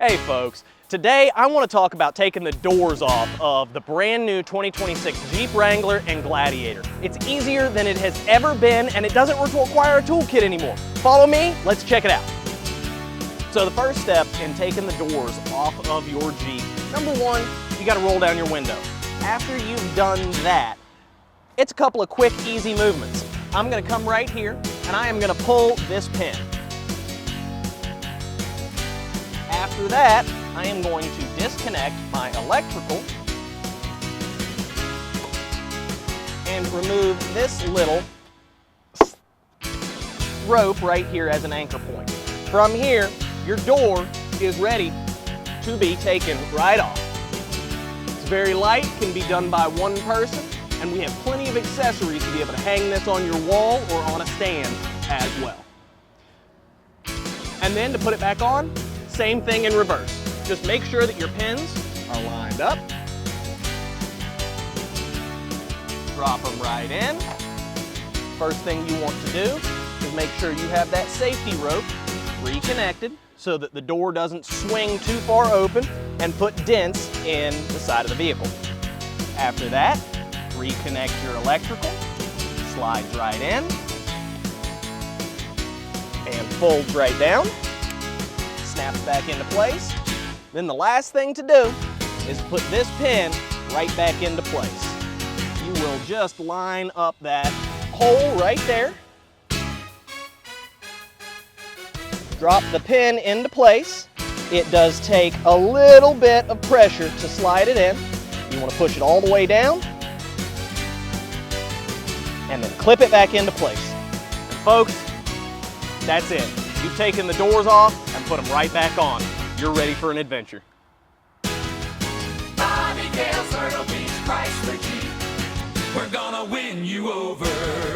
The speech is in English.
Hey folks, today I want to talk about taking the doors off of the brand new 2026 Jeep Wrangler and Gladiator. It's easier than it has ever been and it doesn't require a toolkit anymore. Follow me, let's check it out. So the first step in taking the doors off of your Jeep, number one, you got to roll down your window. After you've done that, it's a couple of quick, easy movements. I'm going to come right here and I am going to pull this pin. After that, I am going to disconnect my electrical and remove this little rope right here as an anchor point. From here, your door is ready to be taken right off. It's very light, can be done by one person, and we have plenty of accessories to be able to hang this on your wall or on a stand as well. And then to put it back on, same thing in reverse. Just make sure that your pins are lined up. Drop them right in. First thing you want to do is make sure you have that safety rope reconnected so that the door doesn't swing too far open and put dents in the side of the vehicle. After that, reconnect your electrical, slides right in, and folds right down. Snaps back into place. Then the last thing to do is put this pin right back into place. You will just line up that hole right there. Drop the pin into place. It does take a little bit of pressure to slide it in. You want to push it all the way down and then clip it back into place. And folks, that's it. You've taken the doors off and put them right back on. You're ready for an adventure. Bobby Gale's Myrtle Beach Chrysler Jeep. We're gonna win you over.